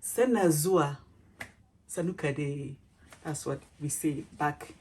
Senazua Sanukade. That's what we say back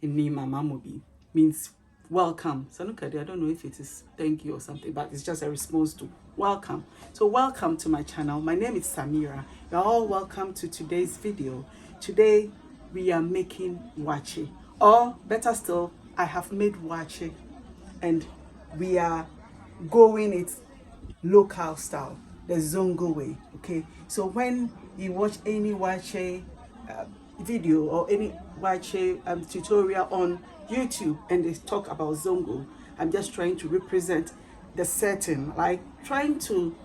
in Nima Mamobi. Means welcome. Sanukade, I don't know if it is thank you or something, but it's just a response to welcome. So welcome to my channel. My name is Samira. You're all welcome to today's video. Today we are making waakye, or better still, I have made waakye and we are going it local style, the Zongo way. Okay, so when you watch any waakye video or any waakye tutorial on YouTube and they talk about Zongo, I'm just trying to represent the setting, like trying to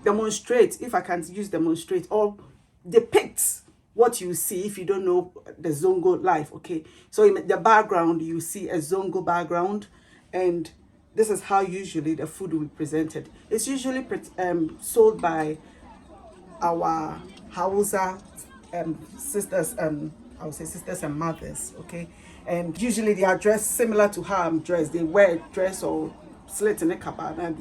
demonstrate, if I can use demonstrate, or depict what you see if you don't know the Zongo life. Okay, so in the background you see a Zongo background, and this is how usually the food will be presented. It's usually sold by our Hausa sisters, I would say sisters and mothers, okay? And usually they are dressed similar to how I'm dressed. They wear a dress or slit in a cabana,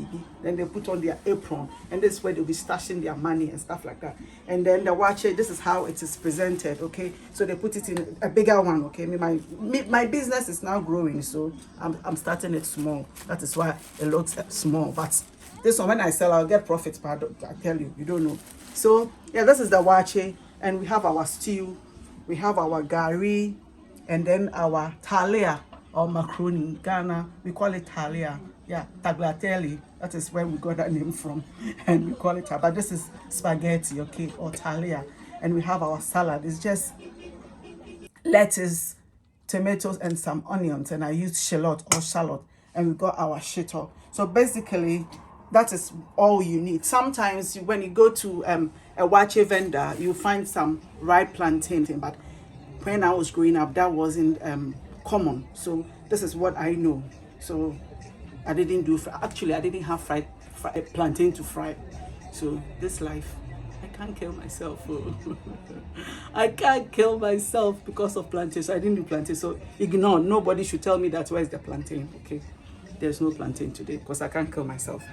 then they put on their apron, and this is where they'll be stashing their money and stuff like that. And then the waakye, this is how it is presented, okay? So they put it in a bigger one, okay? My business is now growing, so I'm starting it small. That is why it looks small, but this one, when I sell, I'll get profits, but I tell you, you don't know. So yeah, this is the waakye, and we have our stew, we have our gari, and then our talia or macaroni. In Ghana, we call it talia. Yeah, tagliatelle. That is where we got that name from, and we call it. But this is spaghetti, okay, or talia. And we have our salad. It's just lettuce, tomatoes, and some onions. And I used shallot or shallot. And we got our shito. So basically, that is all you need. Sometimes when you go to a waakye vendor, you find some ripe plantain, but when I was growing up, that wasn't common. So this is what I know. So I didn't do, actually I didn't have fried plantain to fry. So this life, I can't kill myself. I can't kill myself because of plantain. So I didn't do plantain. So ignore. Nobody should tell me that where's the plantain. Okay, there's no plantain today because I can't kill myself.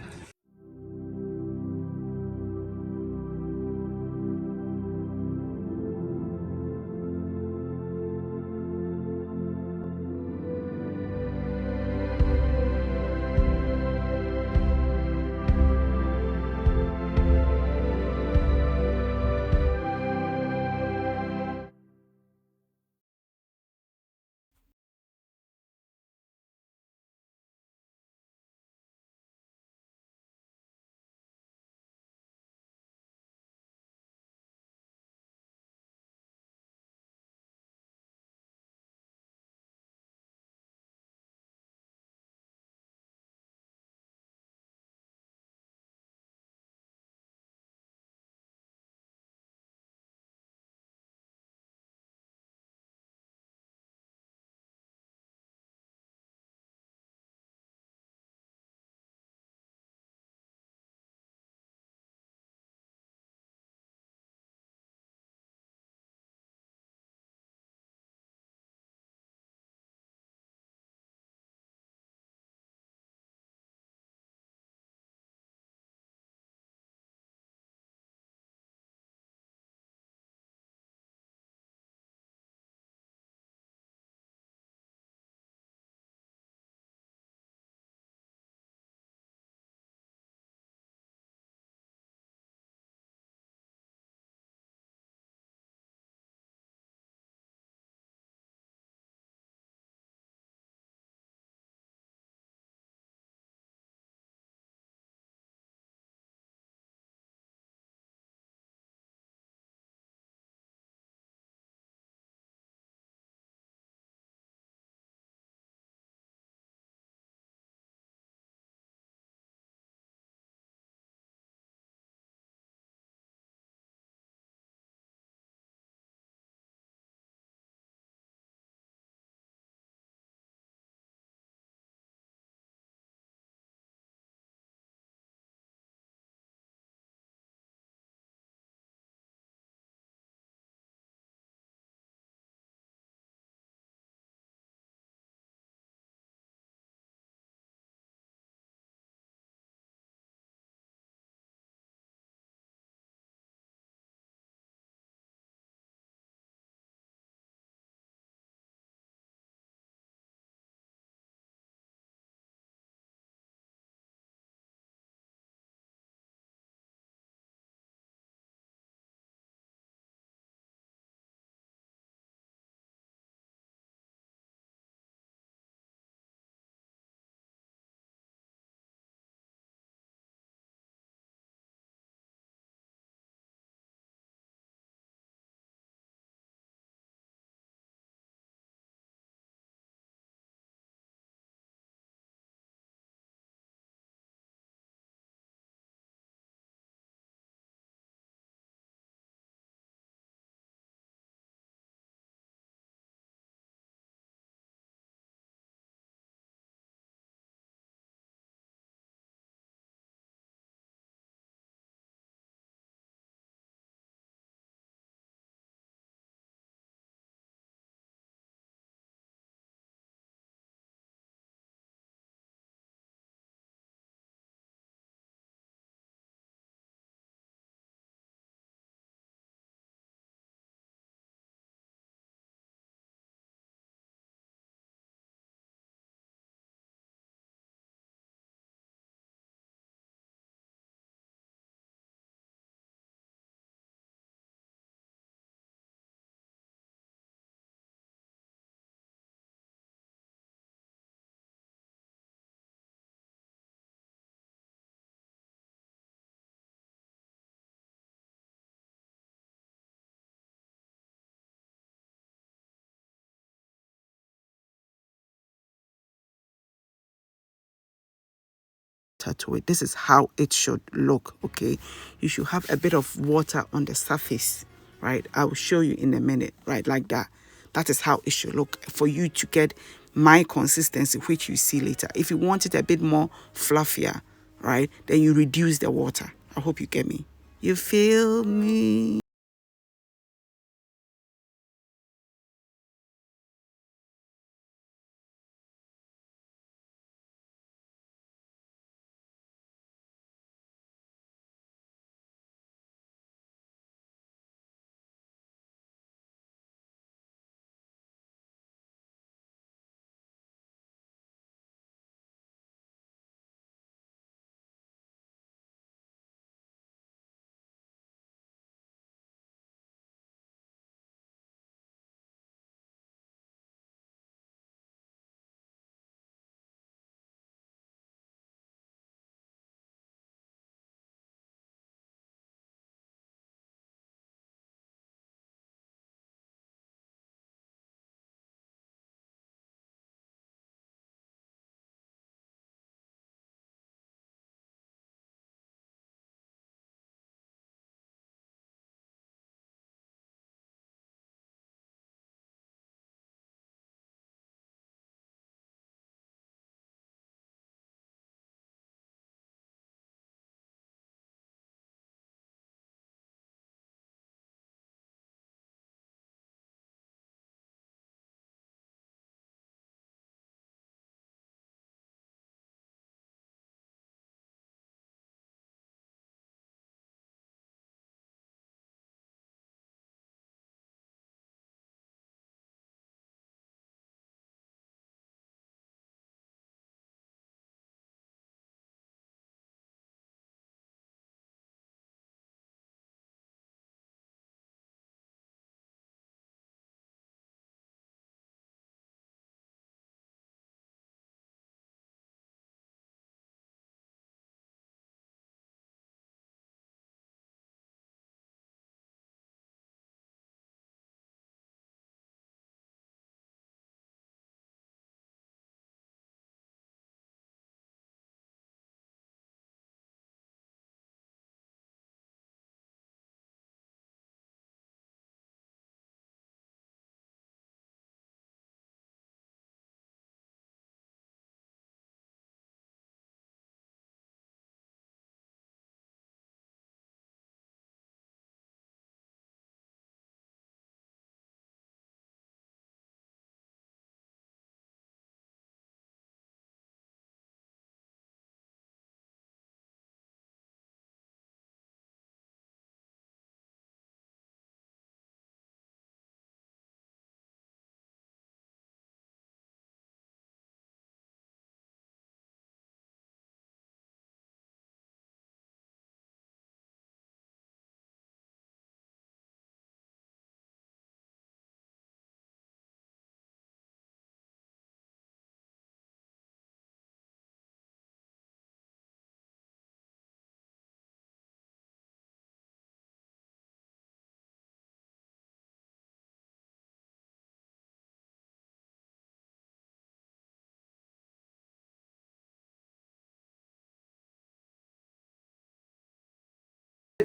water to it. This is how it should look, okay? You should have a bit of water on the surface, right? I will show you in a minute, right? Like that. That is how it should look for you to get my consistency, which you see later. If you want it a bit more fluffier, right, then you reduce the water. I hope you get me. You feel me?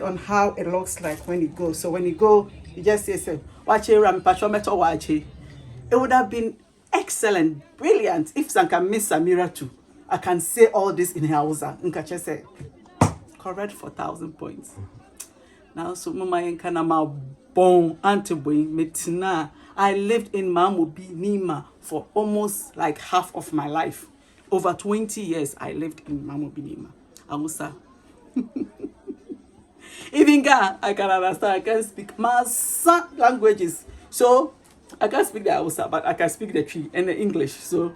On how it looks like when you go. So when you go, you just say, Waakye ram pachometo Waakye. It would have been excellent, brilliant if Sanka Miss Samira too. I can say all this in Hausa. Nkache say, correct for 1,000 points. Now, so mama yankana ma bon antiboy metina. I lived in Mamobi Nima for almost like half of my life. Over 20 years, I lived in Mamobi Nima. Hausa. Even Ga, I can understand. I can speak Masa languages. So I can speak the Hausa, but I can speak the Tree and the English. So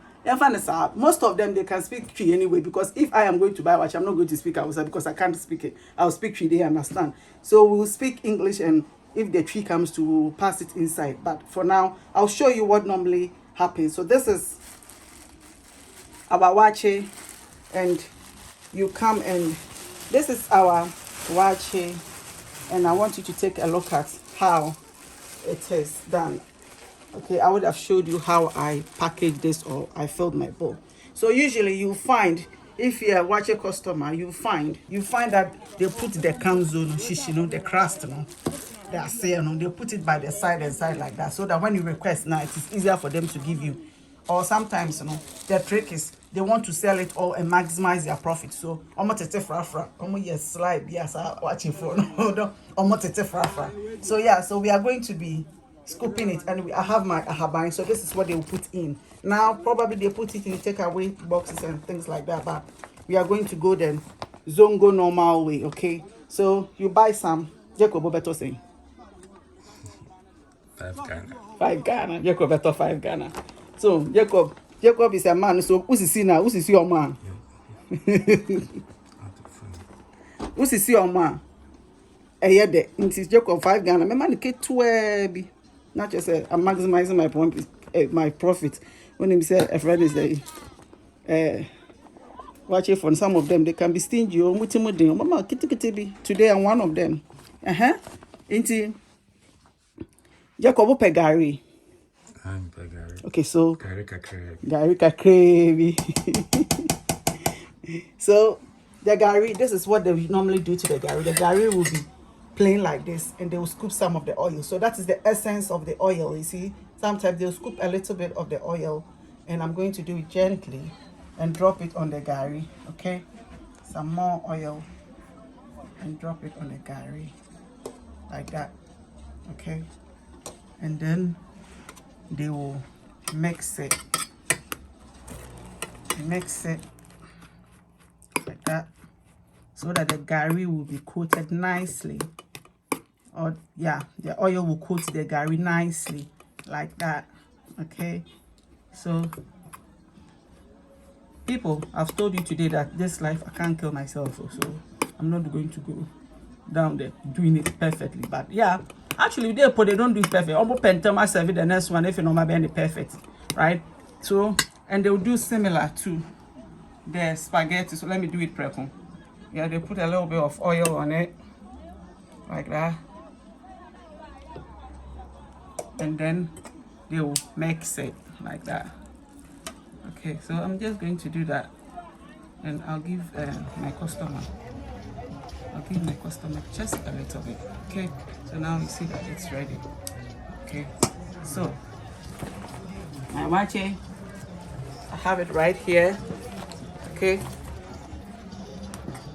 most of them they can speak Tree anyway. Because if I am going to buy watch, I'm not going to speak Hausa because I can't speak it. I'll speak Tree. They understand. So we'll speak English, and if the Tree comes to, we'll pass it inside. But for now, I'll show you what normally happens. So this is our Waakye, and you come and this is our Waakye, and I want you to take a look at how it is done. Okay, I would have showed you how I packaged this or I filled my bowl. So usually you'll find if you're a Waakye customer, you find that they put the kanzu, shishi, the crust, they are saying, they put it by the side and side like that, so that when you request now, it is easier for them to give you. Or sometimes, the trick is they want to sell it all and maximize their profit. So, so yeah, so we are going to be scooping it, and I have my ahaban, so this is what they will put in. Now, probably they put it in takeaway boxes and things like that, but we are going to go then Zongo normal way, okay? So, you buy some, Jacob Obeto saying 5 Ghana. 5 Ghana, Jacob better 5 Ghana. So, Jacob is a man, so who's see now? Who's your man? Who's your man? A year there, it's Jacob 5 Ghana. My man get 12. Not just I'm maximizing my profit. When he said a friend is watching for some of them, they can be stingy or mutimuding. Mama, kitty today I'm one of them. Inti Jacob Pegari. I'm Pegari. Okay, so Gari Kakrevi. So the gari, this is what they normally do to the gari. The gari will be plain like this, and they will scoop some of the oil. So that is the essence of the oil. You see, sometimes they'll scoop a little bit of the oil, and I'm going to do it gently and drop it on the gari. Okay, some more oil and drop it on the gari like that. Okay, and then they will mix it like that, so that the gari will be coated nicely. Or yeah, the oil will coat the gari nicely like that. Okay, so people, I've told you today that this life I can't kill myself, so I'm not going to go down there doing it perfectly. But yeah, actually they don't do it perfect. Almost pentama serve the next one if you know my band perfect, right? So, and they'll do similar to the spaghetti. So let me do it preco. Yeah, they put a little bit of oil on it like that, and then they will mix it like that. Okay, so I'm just going to do that, and I'll give my customer just a little bit. Okay, so now you see that it's ready. Okay, so my waakye, I have it right here. Okay,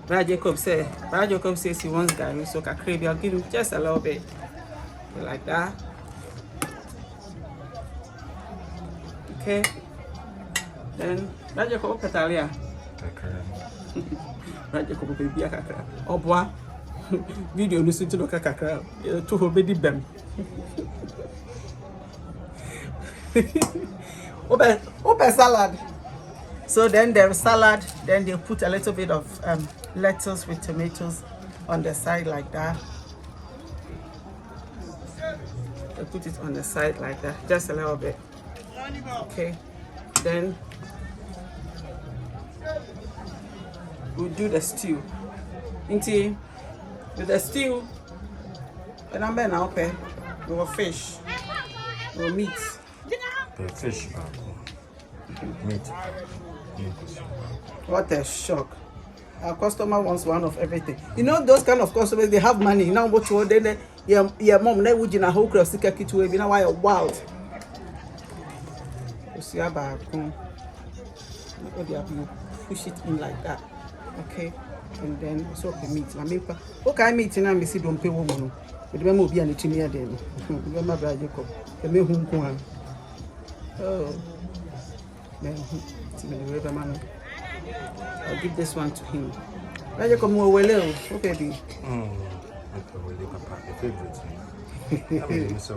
Brad Jacob says he wants gari, so kakrebi, I'll give him just a little bit, like that. Okay, then Brad Jacob Petalia. Brad Jacob baby kakra. Obwa video listen to no kakra. To obedi bem. Open salad. So then there's salad, then they put a little bit of lettuce with tomatoes on the side like that. They put it on the side like that, just a little bit. Okay, then we'll do the stew. With the stew, and I'm going to pay. We will fish, we will meat. The fish, meat. What a shock. Our customer wants one of everything. You know those kind of customers, they have money. Now what you then your mom they would in a whole cross ticket kit way. You know why you're wild. You see about you push it in like that. Okay. And then it's okay meat. I mean okay meat and I see don't pay woman. But the will be an itimia then. Remember Brad Jacob. The me home. Oh man. I'll give this one to him. Now you come over well, okay. Papa, the favorite. So,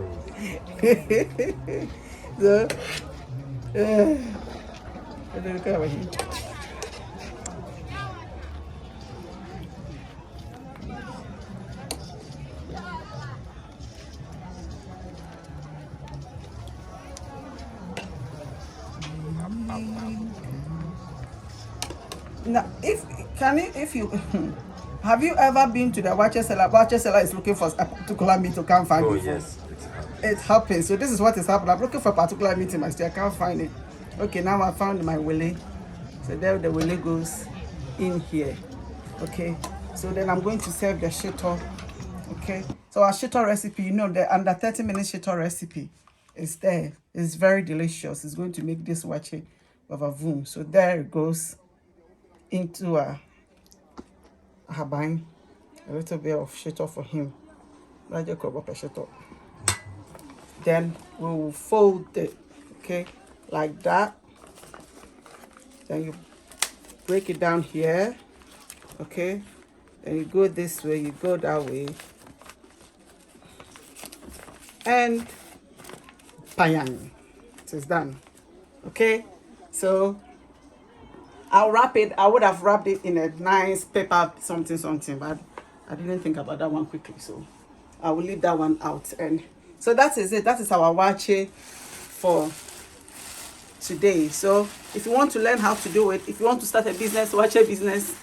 now, if you have you ever been to the Waakye seller? Waakye seller is looking for a particular meat to can't find. Oh before. yes, it happens. So this is what is happening. I'm looking for a particular meat in my store. I can't find it. Okay, now I found my willy. So there the willy goes. in here. Okay, so then I'm going to serve the shito. Okay, so our shito recipe, you know, the under 30-minute shito recipe is there. It's very delicious. It's going to make this waakye of a voom. So there it goes into a habang, a little bit of shito for him. Then we'll fold it, okay, like that. Then you break it down here, okay. Then you go this way, you go that way, and payang, it is done. Okay, so I'll wrap it. I would have wrapped it in a nice paper something, but I didn't think about that one quickly, so I will leave that one out. And so that is it. That is our waakye for today. So if you want to learn how to do it, if you want to start a business, waakye business,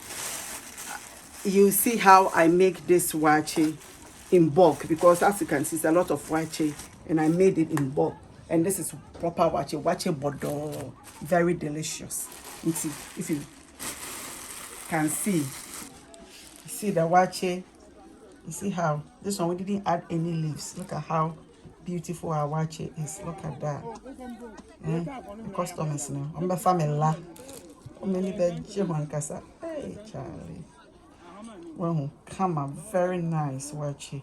you see how I make this waakye in bulk, because as you can see, it's a lot of waakye and I made it in bulk. And this is proper waakye bodo, very delicious. If you can see, you see the waakye, you see how this one we didn't add any leaves. Look at how beautiful our waakye is. Look at that. The customers now. I'm a family. Hey Charlie. Well, come on, very nice waakye.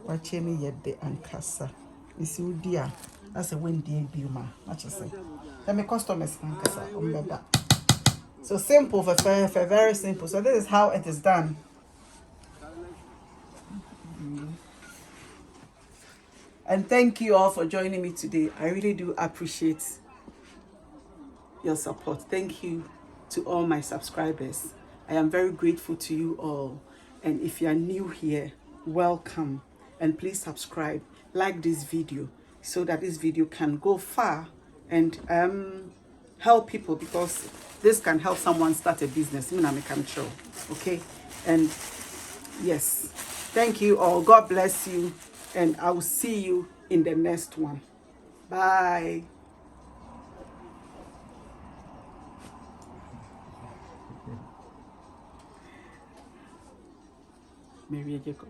Waakye ni yede ankasa. You see dear, that's a windy bioma. What you say? Let me customers ankasa. So simple, very simple. So this is how it is done. And thank you all for joining me today. I really do appreciate your support. Thank you to all my subscribers. I am very grateful to you all. And if you are new here, welcome. And please subscribe, like this video, so that this video can go far and help people, because this can help someone start a business. Okay? And yes, thank you all. God bless you. And I will see you in the next one. Bye. Mary Jacob.